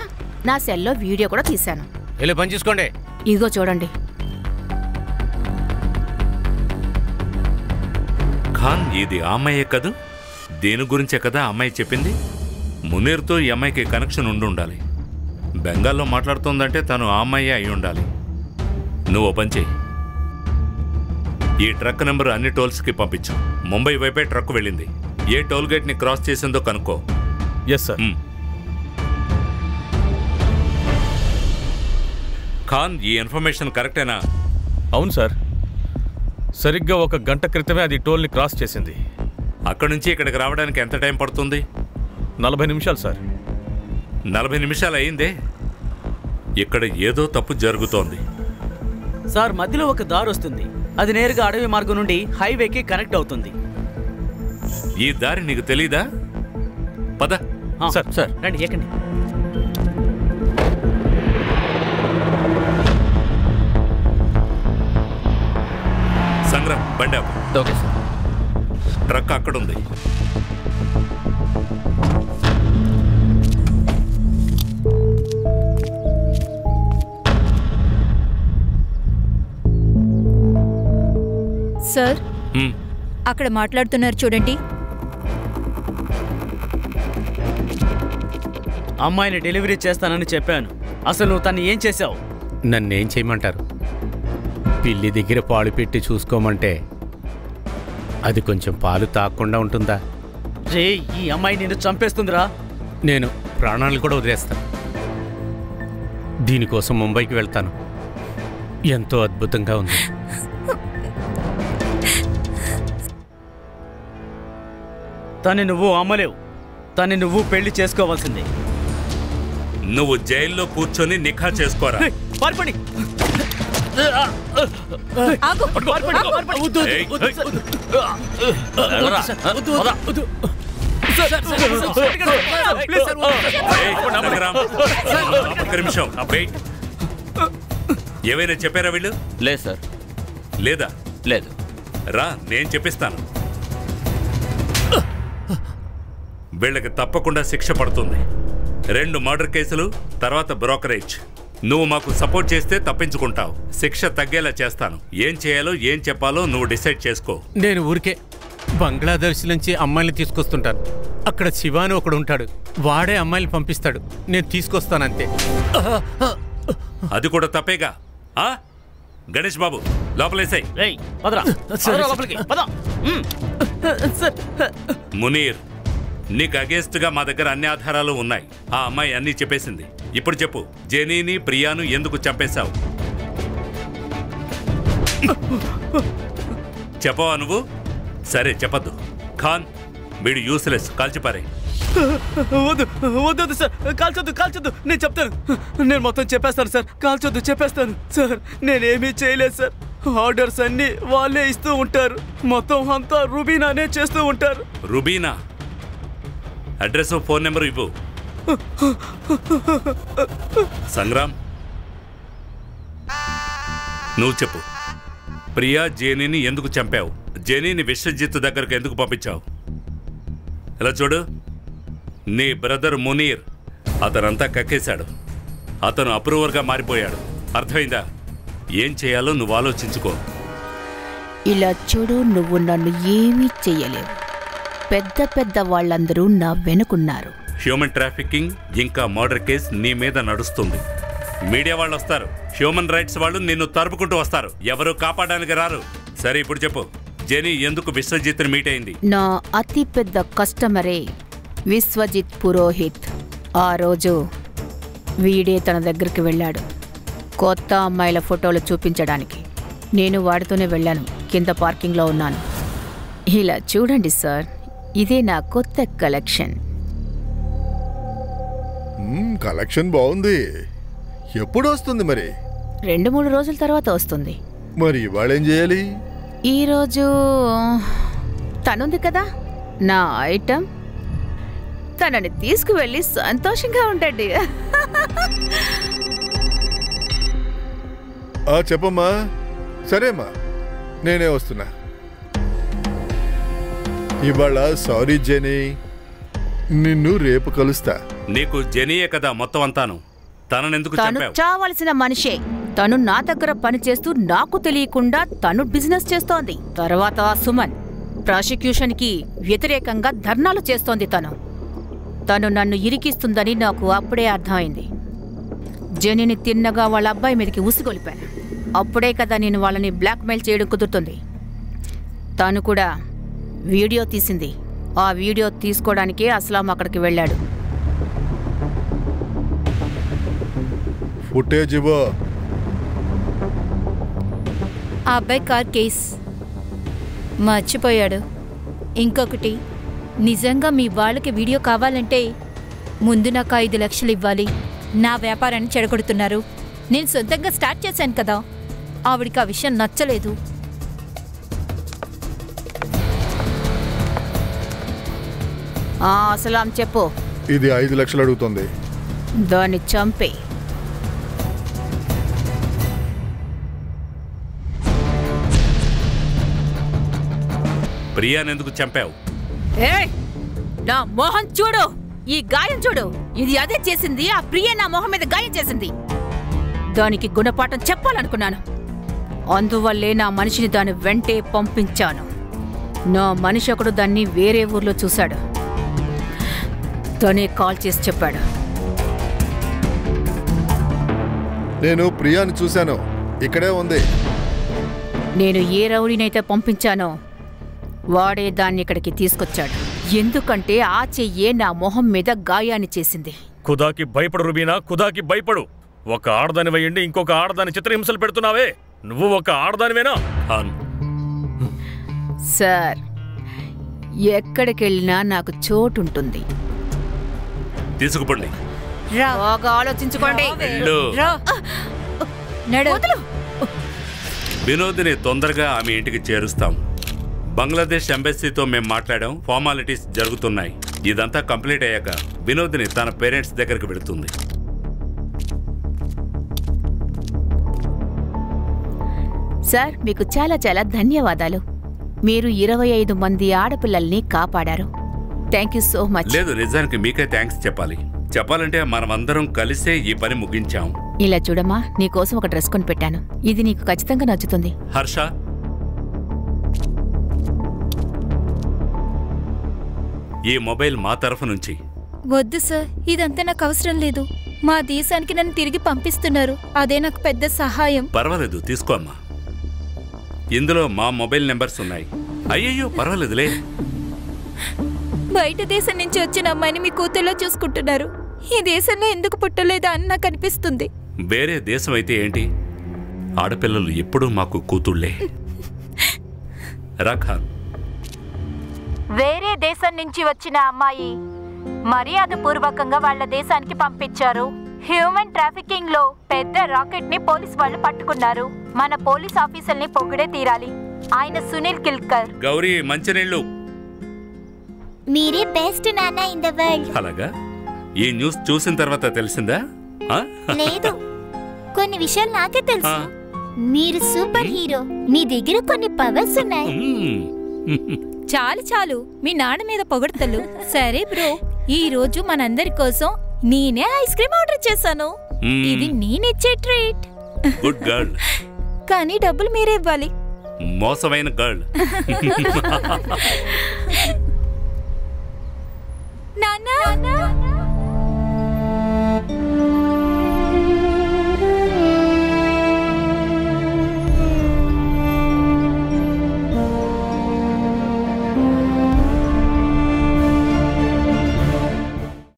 నా సెల్లో వీడియో కూడా తీశాను. వెళ్ళి పని చూసుకోండి. ఇదిగో చూడండి. ఖాన్, ఇది ఆ అమ్మాయే కదూ? దేని గురించే కదా అమ్మాయి చెప్పింది? మునీర్తో ఈ అమ్మాయికి కనెక్షన్ ఉండాలి. బెంగాల్లో మాట్లాడుతోందంటే తను ఆ అమ్మాయే అయి ఉండాలి. నువ్వు ఓ పని చెయ్యి. ఈ ట్రక్ నెంబర్ అన్ని టోల్స్కి పంపించు. ముంబై వైపే ట్రక్ వెళ్ళింది. ఏ టోల్ గేట్ని క్రాస్ చేసిందో కనుక్కో. Yes sir. ఖాన్, ఈ ఇన్ఫర్మేషన్ కరెక్టేనా? అవును సార్. సరిగ్గా 1 గంట క్రితమే అది టోల్ని క్రాస్ చేసింది. అక్కడి నుంచి ఇక్కడికి రావడానికి ఎంత టైం పడుతుంది? 40 నిమిషాలు సార్. 40 నిమిషాలు అయిందే. ఇక్కడ ఏదో తప్పు జరుగుతోంది. సార్ మధ్యలో ఒక దారి వస్తుంది, అది నేరుగా అడవి మార్గం నుండి హైవేకి కనెక్ట్ అవుతుంది. ఈ దారి నీకు తెలీదా? పద. సార్ సార్ రండి ఎక్కండి. సంగ్రామ్ బండి ఆపు. Okay sir. ట్రక్ అక్కడుంది. సార్ అక్కడ మాట్లాడుతున్నారు చూడండి. అమ్మాయిని డెలివరీ చేస్తానని చెప్పాను, అసలు నువ్వు తను ఏం చేశావు? నన్నేం చేయమంటారు? పిల్లి దగ్గర పాలు పెట్టి చూసుకోమంటే అది కొంచెం పాలు తాగకుండా ఉంటుందా? రే, ఈ అమ్మాయి నిన్ను చంపేస్తుందిరా. నేను ప్రాణాలు కూడా వదిలేస్తాను. దీనికోసం ముంబైకి వెళ్తాను. ఎంతో అద్భుతంగా ఉంది. తను నువ్వు అమ్మలేవు, తను నువ్వు పెళ్లి చేసుకోవాల్సిందే. నువ్వు జైల్లో కూర్చొని నిఖా చేసుకోరా. పారిపడి. ఏమైనా చెప్పారా వీళ్ళు? లేదు సార్. లేదా? లేదు. రా, నేను చెప్పిస్తాను. వీళ్ళకి తప్పకుండా శిక్ష పడుతుంది. 2 మర్డర్ కేసులు, తర్వాత బ్రోకరేజ్. నువ్వు మాకు సపోర్ట్ చేస్తే తప్పించుకుంటావు. శిక్ష తగ్గేలా చేస్తాను. ఏం చేయాలో ఏం చెప్పాలో నువ్వు డిసైడ్ చేసుకో. నేను ఊరికే బంగ్లాదేశ్ నుంచి అమ్మాయిని తీసుకొస్తుంటాను. అక్కడ శివాని ఒకడు ఉంటాడు, వాడే అమ్మాయిని పంపిస్తాడు. నేను తీసుకొస్తానంతే. అది కూడా తప్పేగా. గణేష్ బాబు లోపలేసాయి. మునీర్, నీకు అగేన్స్ట్ గా మా దగ్గర అన్ని ఆధారాలు ఉన్నాయి. ఆ అమ్మాయి అన్నీ చెప్పేసింది. ఇప్పుడు చెప్పు, జెనీని ప్రియాను ఎందుకు చంపేశావు? చెప్పవా నువ్వు? సరే చెప్పద్దు. ఖాన్, వీడు యూస్లెస్, కాల్చిపారే. వద్దు వద్దు సార్, కాల్చొద్దు. నేను చెప్తాను, నేను మొత్తం చెప్పేస్తాను సార్. కాల్చొద్దు, చెప్పేస్తాను సార్. నేనేమీ చేయలేదు సార్. ఆర్డర్స్ అన్ని వాళ్ళే ఇస్తూ ఉంటారు. మొత్తం అంతా రుబీనానే చేస్తూ ఉంటారు. రుబీనా? అడ్రస్, ఫోన్ నెంబర్ ఇవ్వు. సంగ్రామ్, నువ్వు చెప్పు. ప్రియా జేనీని ఎందుకు చంపావు? జేనీని విశ్వజిత్ దగ్గరకు ఎందుకు పంపించావు? ఇలా చూడు, నీ బ్రదర్ మునీర్ అతనంతా కక్కేశాడు. అతను అప్రూవర్గా మారిపోయాడు. అర్థమైందా? ఏం చేయాలో నువ్వు ఆలోచించుకో. ఇలా చూడు, నువ్వు నన్ను ఏమీ చెయ్యలేవు. పెద్ద వాళ్ళందరూ నా వెనుకున్నారు. హ్యూమన్ ట్రాఫికింగ్ ఇంకా మర్డర్ కేస్ నీ మీద నడుస్తుంది. మీడియా వాళ్ళు వస్తారు, హ్యూమన్ రైట్స్ వాళ్ళు నిన్ను తరుపుకుంటూ వస్తారు. ఎవరు కాపాడడానికి రారు. సరే ఇప్పుడు చెప్పు, జెనీ ఎందుకు విశ్వజిత్ని మీట్ అయింది? నా అతి పెద్ద కస్టమరే విశ్వజిత్ పురోహిత్. ఆ రోజు వీడే తన దగ్గరికి వెళ్ళాడు, కొత్త అమ్మాయిల ఫోటోలు చూపించడానికి. నేను వాడితోనే వెళ్ళాను. కింద పార్కింగ్లో ఉన్నాను. ఇలా చూడండి సార్, ఇదే నా కొత్త కలెక్షన్. కలెక్షన్ బాగుంది. ఎప్పుడు వస్తుంది మరి? 2-3 రోజుల తర్వాత వస్తుంది. మరి ఇవాళ ఏం చేయాలి? ఈరోజు తనుంది కదా నా ఐటమ్, తనని తీసుకువెళ్ళి సంతోషంగా ఉండండి. చెప్పమ్మా. సరేమ్మా, నేనే వస్తున్నా. ఇవాళ సారీ జెనీ, నిన్ను రేపు కలుస్తా. నీకు జెనీయే కదా మొత్తం అంతాను. తననెందుకు తను చంపావు? చావాల్సిన మనిషే. తను నా దగ్గర పనిచేస్తూ నాకు తెలియకుండా తను బిజినెస్ చేస్తోంది. తర్వాత సుమన్ ప్రాసిక్యూషన్ కి వ్యతిరేకంగా ధర్నాలు చేస్తోంది. తను నన్ను ఇరికిస్తుందని నాకు అప్పుడే అర్థమైంది. జెనీని తిన్నగా వాళ్ళ అబ్బాయి మీదకి ఉసిగొలిపాను. అప్పుడే కదా నేను వాళ్ళని బ్లాక్మెయిల్ చేయడం కుదురుతుంది. తను కూడా వీడియో తీసింది. ఆ వీడియో తీసుకోవడానికే అస్లాం అక్కడికి వెళ్ళాడు. ఫుటేజ్ ఇవ్వు. ఆ అబ్బాయి కార్ కేస్ మర్చిపోయాడు. ఇంకొకటి, నిజంగా మీ వాళ్ళకి వీడియో కావాలంటే ముందు నాకు 5 లక్షలు ఇవ్వాలి. నా వ్యాపారాన్ని చెడగొడుతున్నారు. నేను సొంతంగా స్టార్ట్ చేశాను కదా. ఆవిడికి ఆ విషయం నచ్చలేదు. అసలాం చెప్పు. ఇది 5 లక్షలు అడుగుతుంది. దాన్ని చంపే. ప్రియానెందుకు చంపావు? ఏయ్, నా మొహం చూడు, ఈ గాయం చూడు. ఇది అదే చేసింది. ఆ ప్రియ నా మొహం మీద గాయం చేసింది. దానికి గుణపాఠం చెప్పాలనుకున్నాను. అందువల్లే నా మనిషిని దాని వెంటే పంపించాను. నా మనిషి ఒకడు దాన్ని వేరే ఊర్లో చూశాడు. తనే కాల్ చేసి చెప్పాడు. నేను ప్రియాని చూశాను, ఇక్కడే ఉంది. నేను ఏ రౌడీనైతే పంపించానో వాడే దాన్ని ఇక్కడికి తీసుకొచ్చాడు. ఎందుకంటే ఆ చెయ్యే నా మొహం మీద గాయాన్ని చేసింది. ఖుదాకి భయపడు రుబీనా, ఖుదాకి భయపడు. ఒక ఆడదాని వేయండి, ఇంకొక ఆడదాని చిత్రహింసలు పెడుతున్నావే. నువ్వు ఒక ఆడదానివేనా? సార్, ఎక్కడికెళ్ళినా నాకు చోటుంటుంది. తీసుకుపండి. బాగా ఆలోచించుకోండి. వినోద్ని తొందరగా ఆమె ఇంటికి చేరుస్తాం. బంగ్లాదేశ్ ఎంబసీతో మేము మాట్లాడాం. ఫార్మాలిటీస్ జరుగుతున్నాయి. ఇదంతా కంప్లీట్ అయ్యాక వినోద్ని తన పేరెంట్స్ దగ్గరికి వెళుతుంది. సార్, మీకు చాలా చాలా ధన్యవాదాలు. మీరు 25 మంది ఆడపిల్లల్ని కాపాడారు. Thank you so much. లేదు, నిజానికి మీకే థ్యాంక్స్ చెప్పాలి. చెప్పాలంటే మనమందరం కలిసే ఈ పని ముగించాం. ఇలా చూడమ్మా, నీకోసం ఒక డ్రెస్ కొని పెట్టాను. ఇది నీకు ఖచ్చితంగా నచ్చుతుంది. హర్ష, ఈ మొబైల్ మా తరఫు నుంచి. వద్దు సార్, ఇదంతా నాకు అవసరం లేదు. మా దేశానికి నన్ను తిరిగి పంపిస్తున్నారు. అదే నాకు పెద్ద సహాయం. పర్వాలేదు, తీసుకో అమ్మా. ఇందులో మా మొబైల్ నెంబర్స్ ఉన్నాయి. అయ్యయ్యో, పర్వాలేదులే. బయట దేశం నుంచి వచ్చిన అమ్మాయిని మీ కూతుర్లో చూసుకుంటున్నారు. ఈ దేశంలో ఎందుకు పుట్టలేదా అని నాకు అనిపిస్తుంది. వేరే దేశం అయితే ఏంటి, ఆడపిల్లలు ఎప్పుడూ మాకు కూతుళ్లే. రాఖాన్, వేరే దేశం నుంచి వచ్చిన అమ్మాయి మర్యాదపూర్వకంగా వాళ్ళ దేశానికి పంపించారు. హ్యూమన్ ట్రాఫికింగ్ లో పెద్ద రాకెట్ ని పోలీస్ వాళ్ళు పట్టుకున్నారు. మన పోలీస్ ఆఫీసర్ని పొగిడే తీరాలి. ఆయన సునీల్ కిల్కర్. గౌరీ, మంచినీళ్ళు. మీరే బెస్ట్ నాన్న ఇన్ ద వరల్డ్. అలాగా? ఈ న్యూస్ చూసిన తర్వాత తెలిసిందా? లేదు, కొన్ని విషయాలు నాకే తెలుసు. మీరు సూపర్ హీరో. మీ దగ్గర కొన్ని పవర్స్ ఉన్నాయి. చాలు చాలు, మీ నాన్న మీద పొగడతలు. సరే బ్రో, ఈ రోజు మనందరి కోసం నేనే ఐస్ క్రీమ్ ఆర్డర్ చేశాను. ఇది నేనిచ్చే ట్రీట్. Good girl. కానీ డబ్బులు మీరే ఇవ్వాలి. మోసమైన గర్ల్. నాన్న